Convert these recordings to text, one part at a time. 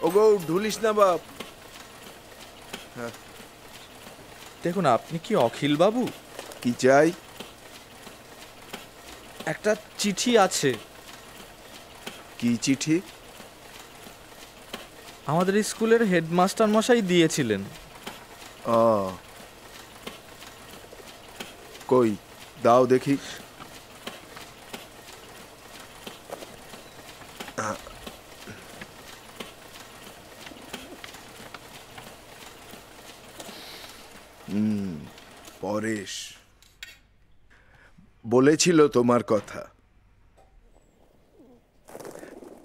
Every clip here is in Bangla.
ওগো ঢুলিস না বাপ। দেখুন, আপনি কি অখিল বাবু? কি চাই? একটা চিঠি আছে। কি চিঠি? আমাদের স্কুলের হেডমাস্টার মশাই দিয়েছিলেন। কই দাও দেখি। পরেশ বলেছিল তোমার কথা।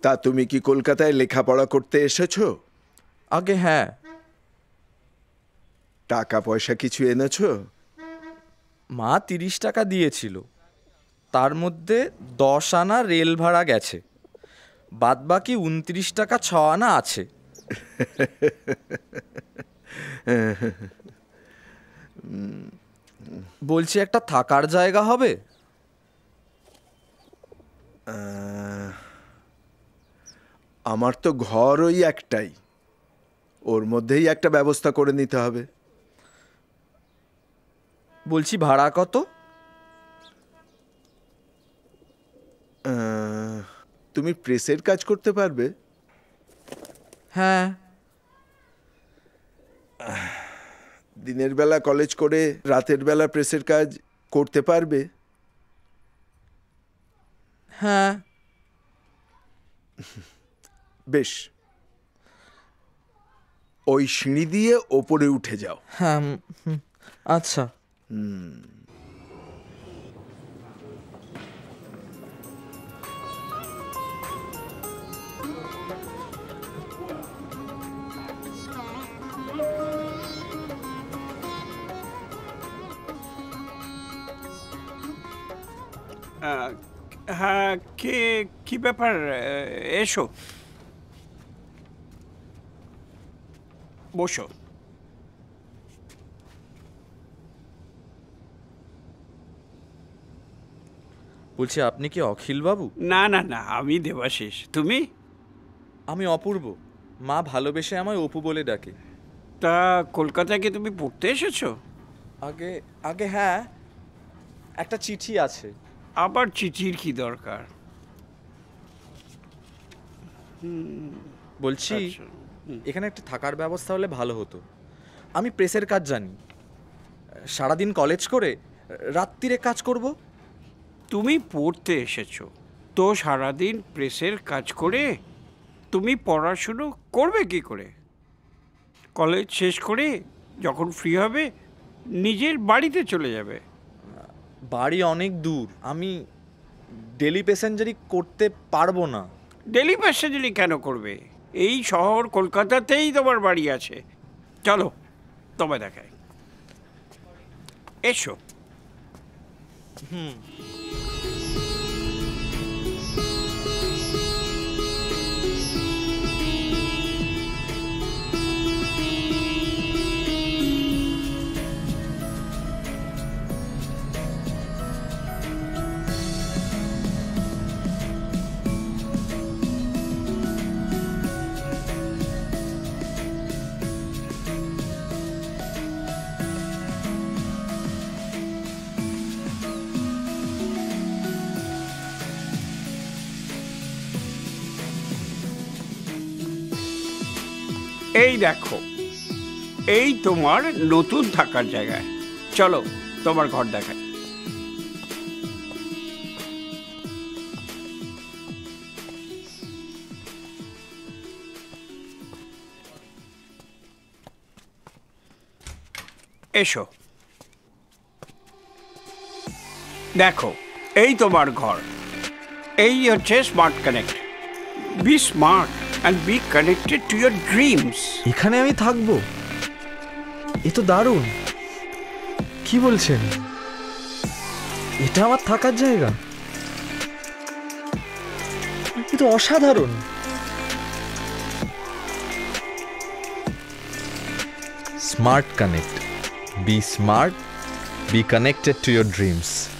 তা তুমি কি কলকাতায় লেখাপড়া করতে এসেছো? আগে হ্যাঁ। টাকা পয়সা কিছু এনেছো? মা 30 টাকা দিয়েছিল, তার মধ্যে 10 আনা রেল ভাড়া গেছে, বাদ বাকি 29 টাকা 6 আনা আছে। বলছি, একটা থাকার জায়গা হবে? আমার তো ঘর ওই একটাই, ওর মধ্যেই একটা ব্যবস্থা করে নিতে হবে। বলছি, ভাড়া কত? তুমি প্রেসের কাজ করতে পারবে? হ্যাঁ। দিনের বেলা কলেজ করে রাতের বেলা প্রেসের কাজ করতে পারবে? হ্যাঁ। বেশ, ওই সিঁড়ি দিয়ে ওপরে উঠে যাও। হ্যাঁ, আচ্ছা। হ্যাঁ, কি ব্যাপার? এসো, বসো। বলছি, আপনি কি অখিল বাবু? না না না, আমি দেবাশিস। তুমি? আমি অপূর্ব। মা ভালোবেসে আমায় অপু বলে ডাকে। তা কলকাতায় কি তুমি পড়তে এসেছো? আগে আগে হ্যাঁ, একটা চিঠি আছে। আবার চিঠির কি দরকার? বলছি, এখানে একটা থাকার ব্যবস্থা হলে ভালো হতো। আমি প্রেসের কাজ জানি, সারাদিন কলেজ করে রাত্রিরে কাজ করব। তুমি পড়তে এসেছো তো সারাদিন প্রেসের কাজ করে তুমি পড়াশুনো করবে কি করে? কলেজ শেষ করে যখন ফ্রি হবে নিজের বাড়িতে চলে যাবে। বাড়ি অনেক দূর, আমি ডেলি প্যাসেঞ্জারি করতে পারবো না। ডেলি প্যাসেঞ্জারি কেন করবে? এই শহর কলকাতাতেই তোমার বাড়ি আছে। চলো তোমায় দেখাই, এসো। এই দেখো, এই তোমার নতুন থাকার জায়গায়। চলো তোমার ঘর দেখাই। এসো, দেখো এই তোমার ঘর। এই হচ্ছে smart connect. Be smart and be connected to your dreams. এখানে আমি থাকবো? এ তো দারুণ। কি বলছেন? এটা আমার থাকার জায়গা? এ তো অসাধারণ। Smart connect, be smart Be connected to your dreams.